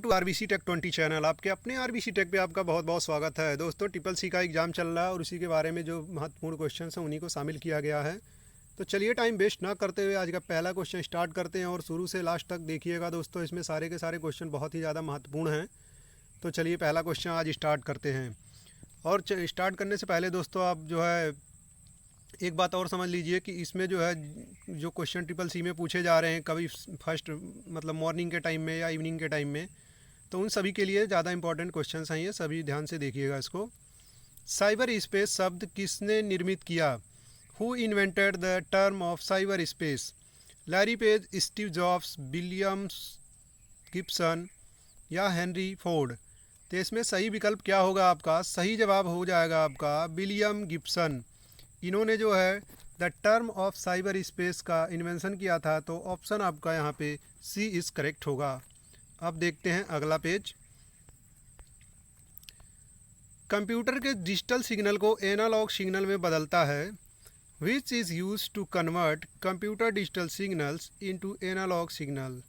To RBC take 20 channel. आपके अपने RBC take पे आपका बहुत बहुत स्वागत है। दोस्तों, ट्रिपल सी का एग्ज़ाम चल रहा है और उसी के बारे में जो महत्वपूर्ण क्वेश्चन हैं उन्हीं को शामिल किया गया है। तो चलिए टाइम वेस्ट ना करते हुए आज का पहला क्वेश्चन स्टार्ट करते हैं और शुरू से लास्ट तक देखिएगा दोस्तों, इसमें सारे के सारे क्वेश्चन बहुत ही ज़्यादा महत्वपूर्ण हैं। तो चलिए पहला क्वेश्चन आज स्टार्ट करते हैं। और स्टार्ट करने से पहले दोस्तों आप जो है एक बात और समझ लीजिए कि इसमें जो है जो क्वेश्चन ट्रिपल सी में पूछे जा रहे हैं, कभी फर्स्ट मतलब मॉर्निंग के टाइम में या इवनिंग के टाइम में, तो उन सभी के लिए ज़्यादा इंपॉर्टेंट क्वेश्चंस हैं ये, सभी ध्यान से देखिएगा इसको। साइबर स्पेस शब्द किसने निर्मित किया? Who invented the term of cyber space? Larry page, Steve jobs, Williams Gibson या हेनरी फोर्ड? तो इसमें सही विकल्प क्या होगा आपका? सही जवाब हो जाएगा आपका विलियम गिब्सन। इन्होंने जो है the term of cyber space का इन्वेंशन किया था। तो ऑप्शन आपका यहाँ पे सी इज़ करेक्ट होगा। अब देखते हैं अगला पेज। कंप्यूटर के डिजिटल सिग्नल को एनालॉग सिग्नल में बदलता है। Which is use to convert computer digital signals into analog signal?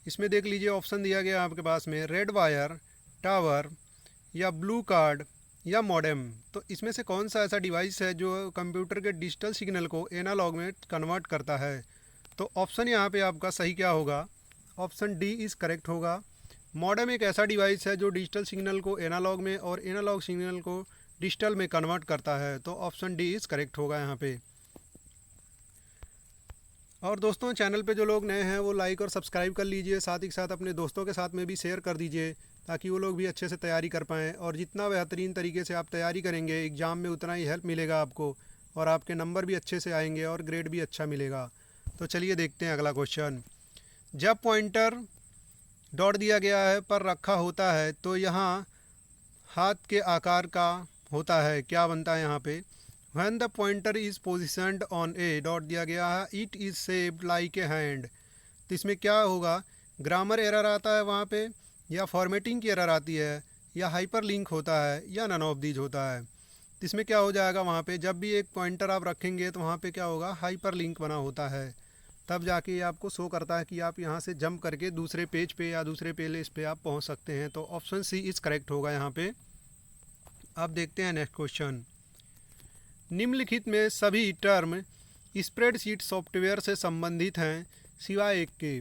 इसमें देख लीजिए ऑप्शन दिया गया आपके पास में, रेड वायर, टावर या ब्लू कार्ड या मॉडेम। तो इसमें से कौन सा ऐसा डिवाइस है जो कंप्यूटर के डिजिटल सिग्नल को एनालॉग में कन्वर्ट करता है? तो ऑप्शन यहाँ पे आपका सही क्या होगा? ऑप्शन डी इज़ करेक्ट होगा। मॉडेम एक ऐसा डिवाइस है जो डिजिटल सिग्नल को एनालॉग में और एनालॉग सिग्नल को डिजिटल में कन्वर्ट करता है। तो ऑप्शन डी इज़ करेक्ट होगा यहाँ पे। और दोस्तों, चैनल पे जो लोग नए हैं वो लाइक और सब्सक्राइब कर लीजिए, साथ ही साथ अपने दोस्तों के साथ में भी शेयर कर दीजिए ताकि वो लोग भी अच्छे से तैयारी कर पाएँ। और जितना बेहतरीन तरीके से आप तैयारी करेंगे एग्ज़ाम में उतना ही हेल्प मिलेगा आपको और आपके नंबर भी अच्छे से आएंगे और ग्रेड भी अच्छा मिलेगा। तो चलिए देखते हैं अगला क्वेश्चन। जब पॉइंटर डॉट दिया गया है पर रखा होता है तो यहाँ हाथ के आकार का होता है, क्या बनता है यहाँ पे? When the pointer is positioned on a dot दिया गया है, it is shaped like a hand। तो इसमें क्या होगा? ग्रामर एरर आता है वहाँ पे, या फॉर्मेटिंग की एरर आती है, या हाइपर लिंक होता है, या नन ऑफ दीज होता है। तो इसमें क्या हो जाएगा वहाँ पे? जब भी एक पॉइंटर आप रखेंगे तो वहाँ पे क्या होगा? हाइपर लिंक बना होता है, तब जाके ये आपको शो करता है कि आप यहाँ से जंप करके दूसरे पेज पे या दूसरे पेज पे आप पहुँच सकते हैं। तो ऑप्शन सी इज़ करेक्ट होगा यहाँ पे। अब देखते हैं नेक्स्ट क्वेश्चन। निम्नलिखित में सभी टर्म स्प्रेडशीट सॉफ्टवेयर से संबंधित हैं सिवाय एक के।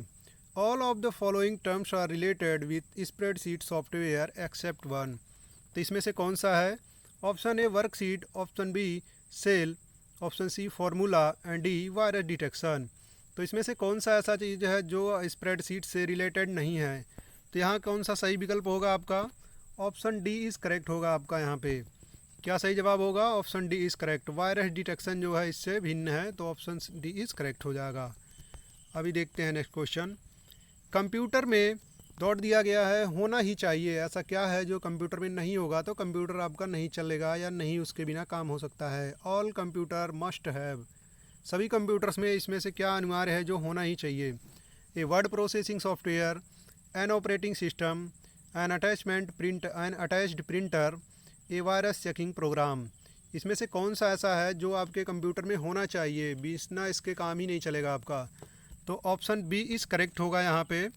All of the following terms are related with spreadsheet software except one. तो इसमें से कौन सा है? Option A worksheet, option B cell, option C formula and D virus detection. तो इसमें से कौन सा ऐसा चीज़ है जो स्प्रेडशीट से रिलेटेड नहीं है? तो यहाँ कौन सा सही विकल्प होगा आपका? ऑप्शन डी इज़ करेक्ट होगा आपका। यहाँ पे क्या सही जवाब होगा? Option D is correct. Virus detection जो है इससे भिन्न है, तो ऑप्शन डी इज़ करेक्ट हो जाएगा। अभी देखते हैं नेक्स्ट क्वेश्चन। कंप्यूटर में डॉट दिया गया है, होना ही चाहिए। ऐसा क्या है जो कंप्यूटर में नहीं होगा तो कंप्यूटर आपका नहीं चलेगा या नहीं उसके बिना काम हो सकता है? All computer must have. सभी कंप्यूटर्स में इसमें से क्या अनिवार्य है जो होना ही चाहिए? A word processing software, an operating system, an attachment print, an attached printer, a virus checking program. इसमें से कौन सा ऐसा है जो आपके कंप्यूटर में होना चाहिए, बिना इसके काम ही नहीं चलेगा आपका? तो ऑप्शन बी इज़ करेक्ट होगा यहाँ पे।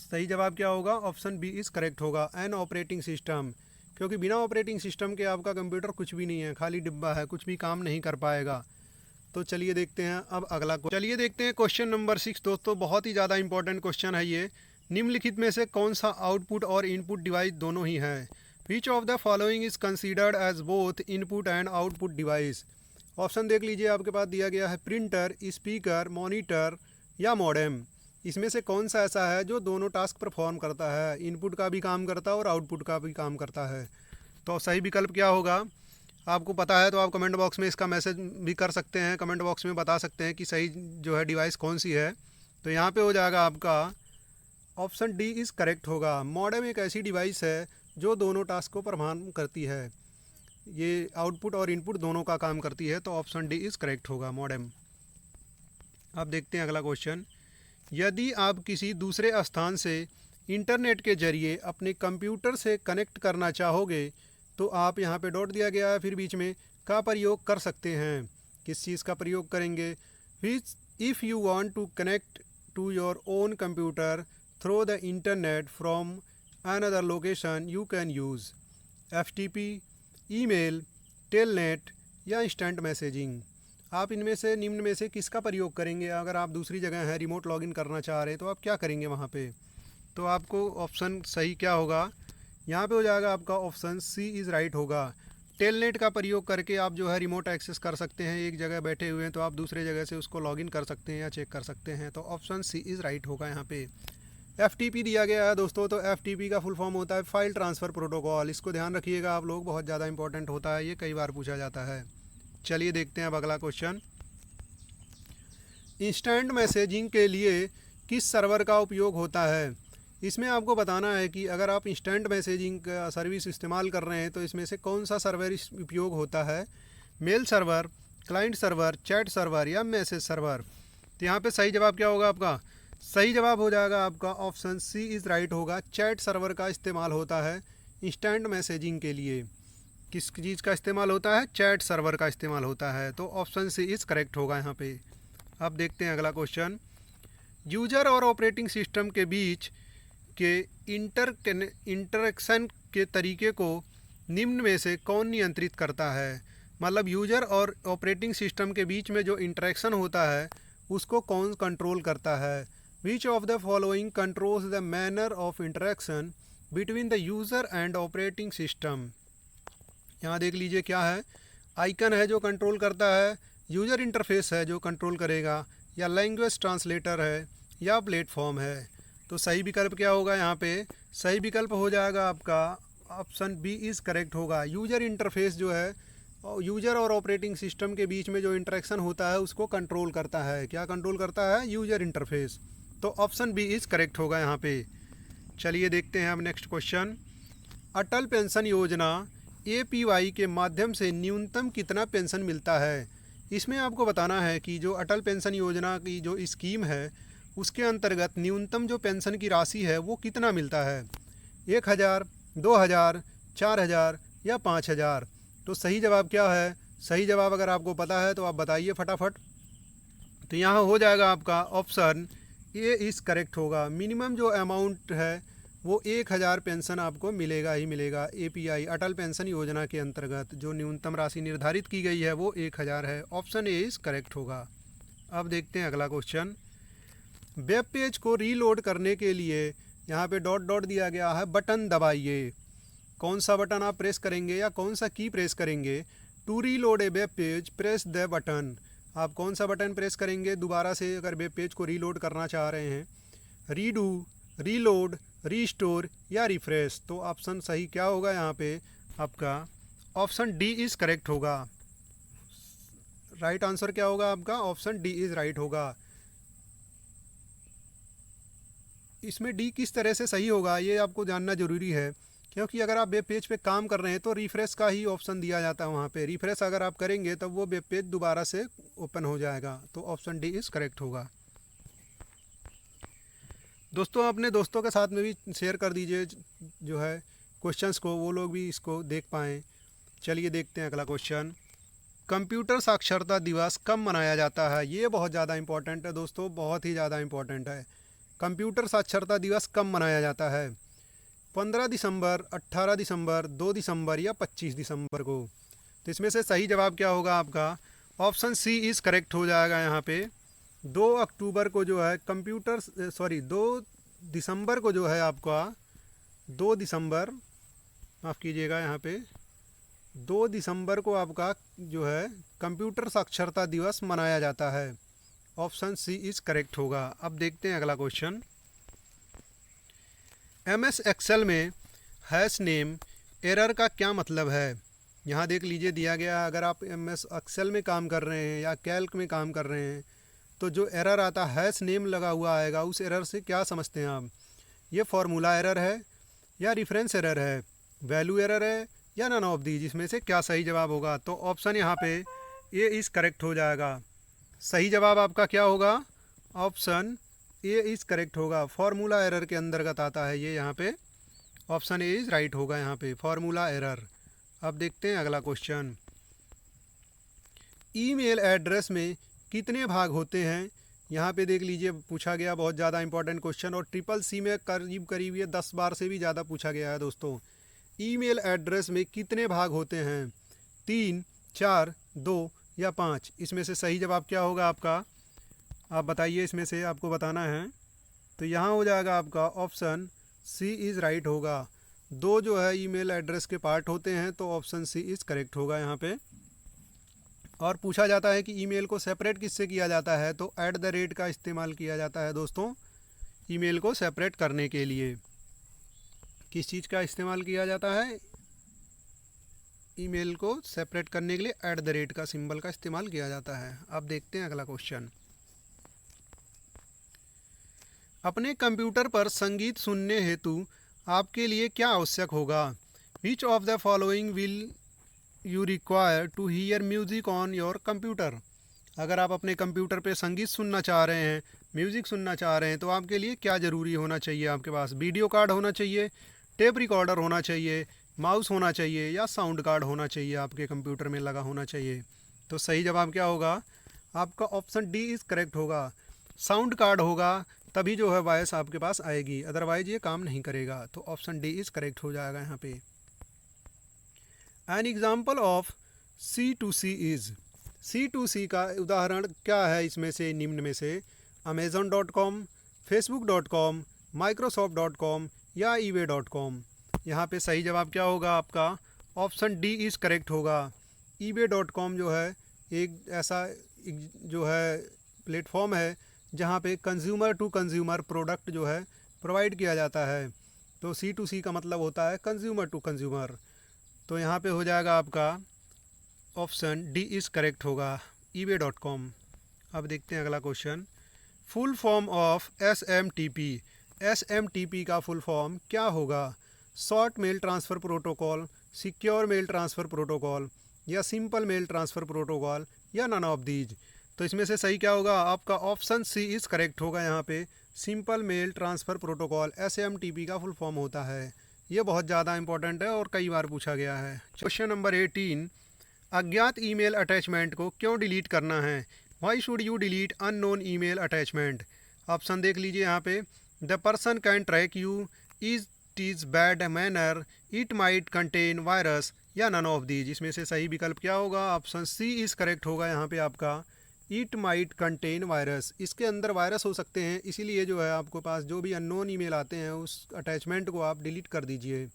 सही जवाब क्या होगा? ऑप्शन बी इज़ करेक्ट होगा, एन ऑपरेटिंग सिस्टम। क्योंकि बिना ऑपरेटिंग सिस्टम के आपका कंप्यूटर कुछ भी नहीं है, खाली डिब्बा है, कुछ भी काम नहीं कर पाएगा। तो चलिए देखते हैं अब अगला। चलिए देखते हैं क्वेश्चन नंबर 6। दोस्तों, बहुत ही ज़्यादा इंपॉर्टेंट क्वेश्चन है ये। निम्नलिखित में से कौन सा आउटपुट और इनपुट डिवाइस दोनों ही है? Which of the following is considered as both input and output device? Option देख लीजिए, आपके पास दिया गया है प्रिंटर, स्पीकर, मॉनिटर या मॉडेम। इसमें से कौन सा ऐसा है जो दोनों टास्क परफॉर्म करता है, इनपुट का भी काम करता है और आउटपुट का भी काम करता है? तो सही विकल्प क्या होगा? आपको पता है तो आप कमेंट बॉक्स में इसका मैसेज भी कर सकते हैं, कमेंट बॉक्स में बता सकते हैं कि सही जो है डिवाइस कौन सी है। तो यहाँ पे हो जाएगा आपका ऑप्शन डी इज़ करेक्ट होगा। मॉडेम एक ऐसी डिवाइस है जो दोनों टास्क को परफॉर्म करती है, ये आउटपुट और इनपुट दोनों का काम करती है। तो ऑप्शन डी इज़ करेक्ट होगा, मॉडेम। अब देखते हैं अगला क्वेश्चन। यदि आप किसी दूसरे स्थान से इंटरनेट के जरिए अपने कंप्यूटर से कनेक्ट करना चाहोगे तो आप यहाँ पे डॉट दिया गया है, फिर बीच में का प्रयोग कर सकते हैं। किस चीज़ का प्रयोग करेंगे? Which if you want to connect to your own computer through the internet from another location you can use FTP, email, telnet या इंस्टेंट मैसेजिंग। आप इनमें से निम्न में से किसका प्रयोग करेंगे? अगर आप दूसरी जगह हैं, रिमोट लॉगिन करना चाह रहे हैं, तो आप क्या करेंगे वहाँ पे? तो आपको ऑप्शन सही क्या होगा यहाँ पे हो जाएगा आपका ऑप्शन सी इज़ राइट होगा। टेलनेट का प्रयोग करके आप जो है रिमोट एक्सेस कर सकते हैं। एक जगह बैठे हुए हैं तो आप दूसरे जगह से उसको लॉगिन कर सकते हैं या चेक कर सकते हैं। तो ऑप्शन सी इज़ राइट होगा यहाँ पे। FTP दिया गया है दोस्तों, तो FTP का फुल फॉर्म होता है फाइल ट्रांसफ़र प्रोटोकॉल। इसको ध्यान रखिएगा आप लोग, बहुत ज़्यादा इंपॉर्टेंट होता है, ये कई बार पूछा जाता है। चलिए देखते हैं अब अगला क्वेश्चन। इंस्टेंट मैसेजिंग के लिए किस सर्वर का उपयोग होता है? इसमें आपको बताना है कि अगर आप इंस्टेंट मैसेजिंग का सर्विस इस्तेमाल कर रहे हैं तो इसमें से कौन सा सर्वर उपयोग होता है? Mail server, client server, chat server या मैसेज सर्वर। तो यहाँ पे सही जवाब क्या होगा आपका? सही जवाब हो जाएगा आपका ऑप्शन सी इज़ राइट होगा। चैट सर्वर का इस्तेमाल होता है इंस्टेंट मैसेजिंग के लिए। किस चीज़ का इस्तेमाल होता है? चैट सर्वर का इस्तेमाल होता है। तो ऑप्शन सी इज़ करेक्ट होगा यहाँ पे। अब देखते हैं अगला क्वेश्चन। यूजर और ऑपरेटिंग सिस्टम के बीच के इंटरेक्शन के तरीके को निम्न में से कौन नियंत्रित करता है? मतलब यूजर और ऑपरेटिंग सिस्टम के बीच में जो इंटरेक्शन होता है उसको कौन कंट्रोल करता है? Which of the following controls the manner of interaction between the user and operating system. यहाँ देख लीजिए क्या है, आइकन है जो कंट्रोल करता है, यूज़र इंटरफेस है जो कंट्रोल करेगा, या लैंग्वेज ट्रांसलेटर है, या प्लेटफॉर्म है। तो सही विकल्प क्या होगा यहाँ पे? सही विकल्प हो जाएगा आपका ऑप्शन बी इज़ करेक्ट होगा। यूज़र इंटरफेस जो है, यूज़र और ऑपरेटिंग सिस्टम के बीच में जो इंटरेक्शन होता है उसको कंट्रोल करता है। क्या कंट्रोल करता है? User interface. तो ऑप्शन बी इज़ करेक्ट होगा यहाँ पे। चलिए देखते हैं अब नेक्स्ट क्वेश्चन। अटल पेंशन योजना APY के माध्यम से न्यूनतम कितना पेंशन मिलता है? इसमें आपको बताना है कि जो अटल पेंशन योजना की जो स्कीम है उसके अंतर्गत न्यूनतम जो पेंशन की राशि है वो कितना मिलता है? 1000, 2000, 4000 या 5000। तो सही जवाब क्या है? सही जवाब अगर आपको पता है तो आप बताइए फटाफट। तो यहाँ हो जाएगा आपका ऑप्शन ए इज़ करेक्ट होगा। मिनिमम जो अमाउंट है वो 1000 पेंशन आपको मिलेगा ही मिलेगा। APY अटल पेंशन योजना के अंतर्गत जो न्यूनतम राशि निर्धारित की गई है वो 1000 है। ऑप्शन ए इज़ करेक्ट होगा। अब देखते हैं अगला क्वेश्चन। वेब पेज को रीलोड करने के लिए यहाँ पे डॉट डॉट दिया गया है, बटन दबाइए। कौन सा बटन आप प्रेस करेंगे या कौन सा की प्रेस करेंगे? To reload a web page press the button. आप कौन सा बटन प्रेस करेंगे दोबारा से अगर वेब पेज को रीलोड करना चाह रहे हैं? रीडू, रीलोड, रीस्टोर या रिफ्रेश। तो ऑप्शन सही क्या होगा यहाँ पे आपका? ऑप्शन डी इज़ करेक्ट होगा। राइट आंसर क्या होगा आपका? ऑप्शन डी इज़ राइट होगा। इसमें डी किस तरह से सही होगा ये आपको जानना ज़रूरी है, क्योंकि अगर आप वेब पेज पे काम कर रहे हैं तो रिफ़्रेश का ही ऑप्शन दिया जाता है वहाँ पे। रिफ़्रेश अगर आप करेंगे तब वो वेब पेज दोबारा से ओपन हो जाएगा। तो ऑप्शन डी इज़ करेक्ट होगा। दोस्तों अपने दोस्तों के साथ में भी शेयर कर दीजिए जो है क्वेश्चंस को, वो लोग भी इसको देख पाएँ। चलिए देखते हैं अगला क्वेश्चन। कंप्यूटर साक्षरता दिवस कब मनाया जाता है? ये बहुत ज़्यादा इंपॉर्टेंट है दोस्तों, बहुत ही ज़्यादा इंपॉर्टेंट है। कंप्यूटर साक्षरता दिवस कब मनाया जाता है? 15 दिसंबर, 18 दिसंबर, 2 दिसंबर या 25 दिसंबर को। तो इसमें से सही जवाब क्या होगा आपका? ऑप्शन सी इज़ करेक्ट हो जाएगा यहाँ पे। 2 अक्टूबर को जो है 2 दिसंबर को जो है आपका 2 दिसंबर, माफ़ कीजिएगा यहाँ पे 2 दिसंबर को आपका जो है कंप्यूटर साक्षरता दिवस मनाया जाता है। ऑप्शन सी इज़ करेक्ट होगा। अब देखते हैं अगला क्वेश्चन। MS एक्सेल में हैश नेम एरर का क्या मतलब है? यहाँ देख लीजिए दिया गया है, अगर आप MS एक्सेल में काम कर रहे हैं या कैल्क में काम कर रहे हैं तो जो एरर आता है हैश नेम लगा हुआ आएगा, उस एरर से क्या समझते हैं आप? ये फार्मूला एरर है या रेफरेंस एरर है, वैल्यू एरर है या नन ऑफ दी? जिसमें से क्या सही जवाब होगा? तो ऑप्शन यहाँ पे ए इज़ करेक्ट हो जाएगा। सही जवाब आपका क्या होगा? ऑप्शन ए इज़ करेक्ट होगा। फार्मूला एरर के अंतर्गत आता है ये यहाँ पे। ऑप्शन ए इज़ राइट होगा यहाँ पे, फार्मूला एरर। अब देखते हैं अगला क्वेश्चन। ईमेल एड्रेस में कितने भाग होते हैं? यहाँ पे देख लीजिए पूछा गया बहुत ज़्यादा इंपॉर्टेंट क्वेश्चन, और ट्रिपल सी में करीब करीब ये 10 बार से भी ज़्यादा पूछा गया है दोस्तों। ईमेल एड्रेस में कितने भाग होते हैं? 3, 4, 2 या 5? इसमें से सही जवाब क्या होगा आपका? आप बताइए, इसमें से आपको बताना है। तो यहाँ हो जाएगा आपका ऑप्शन सी इज़ राइट होगा। 2 जो है ईमेल एड्रेस के पार्ट होते हैं, तो ऑप्शन सी इज़ करेक्ट होगा यहाँ पे। और पूछा जाता है कि ईमेल को सेपरेट किससे किया जाता है? तो @ का इस्तेमाल किया जाता है दोस्तों ईमेल को सेपरेट करने के लिए। किस चीज़ का इस्तेमाल किया जाता है? ईमेल को सेपरेट करने के लिए @ का सिंबल का इस्तेमाल किया जाता है। अब देखते हैं अगला क्वेश्चन। अपने कंप्यूटर पर संगीत सुनने हेतु आपके लिए क्या आवश्यक होगा? Which of the following will you require to hear music on your computer? अगर आप अपने कंप्यूटर पे संगीत सुनना चाह रहे हैं, म्यूज़िक सुनना चाह रहे हैं, तो आपके लिए क्या ज़रूरी होना चाहिए? आपके पास वीडियो कार्ड होना चाहिए, टेप रिकॉर्डर होना चाहिए, माउस होना चाहिए, या साउंड कार्ड होना चाहिए, आपके कंप्यूटर में लगा होना चाहिए। तो सही जवाब क्या होगा? आपका ऑप्शन डी इज़ करेक्ट होगा। साउंड कार्ड होगा तभी जो है वॉइस आपके पास आएगी, अदरवाइज ये काम नहीं करेगा। तो ऑप्शन डी इज़ करेक्ट हो जाएगा यहाँ पे। An example of C2C is, C2C का उदाहरण क्या है इसमें से निम्न में से? Amazon.com, Facebook.com, Microsoft.com या eBay.com? यहाँ पे सही जवाब क्या होगा आपका? ऑप्शन डी इज़ करेक्ट होगा। eBay.com जो है एक ऐसा जो है प्लेटफॉर्म है जहाँ पे कंज्यूमर टू कंज्यूमर प्रोडक्ट जो है प्रोवाइड किया जाता है। तो C2C का मतलब होता है कंज्यूमर टू कंज्यूमर। तो यहाँ पे हो जाएगा आपका ऑप्शन डी इज़ करेक्ट होगा, eBay.com। अब देखते हैं अगला question. Full form of SMTP, SMTP का फुल फॉर्म क्या होगा? Short mail transfer protocol, secure mail transfer protocol, या सिंपल मेल ट्रांसफ़र प्रोटोकॉल, या नन ऑफ दीज? तो इसमें से सही क्या होगा? आपका ऑप्शन सी इज़ करेक्ट होगा। यहाँ पे simple mail transfer protocol SMTP का फुल फॉर्म होता है। ये बहुत ज़्यादा इंपॉर्टेंट है और कई बार पूछा गया है। क्वेश्चन नंबर 18, अज्ञात ईमेल अटैचमेंट को क्यों डिलीट करना है? Why should you delete unknown email attachment? Option देख लीजिए यहाँ पे। The person can track you, is bad manner, it might contain virus, या नन ऑफ दीज? इसमें से सही विकल्प क्या होगा? ऑप्शन सी इज़ करेक्ट होगा यहाँ पे आपका। इट माइट कंटेन वायरस, इसके अंदर वायरस हो सकते हैं, इसीलिए जो है आपको पास जो भी अननोन ईमेल आते हैं उस अटैचमेंट को आप डिलीट कर दीजिए,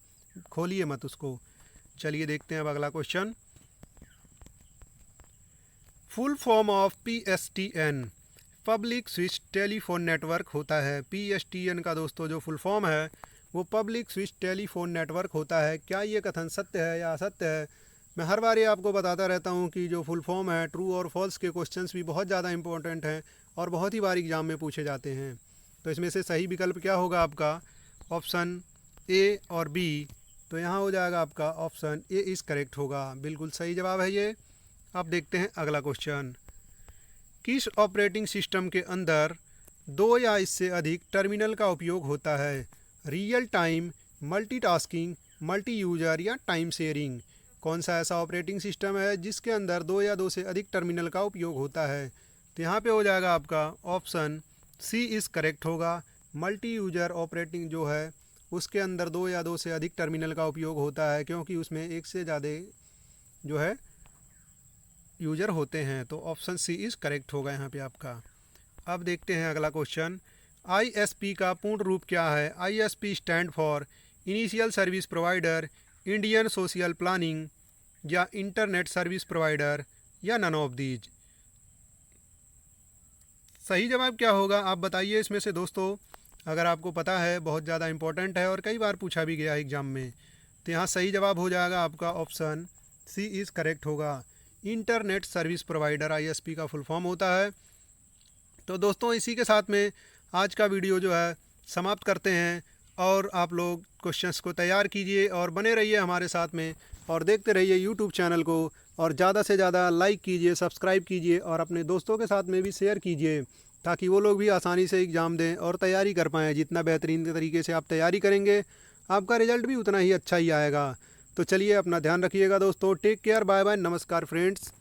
खोलिए मत उसको। चलिए देखते हैं अब अगला question. Full form of PSTN, public switch telephone network होता है। PSTN का दोस्तों जो फुल फॉर्म है वो पब्लिक स्विच टेलीफोन नेटवर्क होता है। क्या ये कथन सत्य है या असत्य है? मैं हर बार ये आपको बताता रहता हूँ कि जो फुल फॉर्म है, ट्रू और फॉल्स के क्वेश्चंस भी बहुत ज़्यादा इंपॉर्टेंट हैं और बहुत ही बार एग्जाम में पूछे जाते हैं। तो इसमें से सही विकल्प क्या होगा आपका? ऑप्शन ए और बी। तो यहाँ हो जाएगा आपका ऑप्शन ए इज़ करेक्ट होगा, बिल्कुल सही जवाब है ये। अब देखते हैं अगला क्वेश्चन। किस ऑपरेटिंग सिस्टम के अंदर 2 या इससे अधिक टर्मिनल का उपयोग होता है? Real time, multitasking, multi user, या टाइम शेयरिंग? कौन सा ऐसा ऑपरेटिंग सिस्टम है जिसके अंदर 2 या 2 से अधिक टर्मिनल का उपयोग होता है? तो यहाँ पे हो जाएगा आपका ऑप्शन सी इज़ करेक्ट होगा। मल्टी यूज़र ऑपरेटिंग जो है उसके अंदर 2 या 2 से अधिक टर्मिनल का उपयोग होता है, क्योंकि उसमें एक से ज़्यादा जो है यूज़र होते हैं। तो ऑप्शन सी इज़ करेक्ट होगा यहाँ पे आपका। अब देखते हैं अगला क्वेश्चन। ISP का पूर्ण रूप क्या है? ISP stand for initial service provider, Indian social planning, या इंटरनेट सर्विस प्रोवाइडर, या नन ऑफ दीज? सही जवाब क्या होगा आप बताइए इसमें से दोस्तों। अगर आपको पता है, बहुत ज़्यादा इंपॉर्टेंट है और कई बार पूछा भी गया है एग्जाम में। तो यहाँ सही जवाब हो जाएगा आपका ऑप्शन सी इज़ करेक्ट होगा। इंटरनेट सर्विस प्रोवाइडर ISP का फुल फॉर्म होता है। तो दोस्तों इसी के साथ में आज का वीडियो जो है समाप्त करते हैं, और आप लोग क्वेश्चंस को तैयार कीजिए और बने रहिए हमारे साथ में, और देखते रहिए यूट्यूब चैनल को, और ज़्यादा से ज़्यादा लाइक कीजिए, सब्सक्राइब कीजिए, और अपने दोस्तों के साथ में भी शेयर कीजिए, ताकि वो लोग भी आसानी से एग्ज़ाम दें और तैयारी कर पाएँ। जितना बेहतरीन तरीके से आप तैयारी करेंगे, आपका रिज़ल्ट भी उतना ही अच्छा ही आएगा। तो चलिए अपना ध्यान रखिएगा दोस्तों। टेक केयर, बाय बाय, नमस्कार फ्रेंड्स।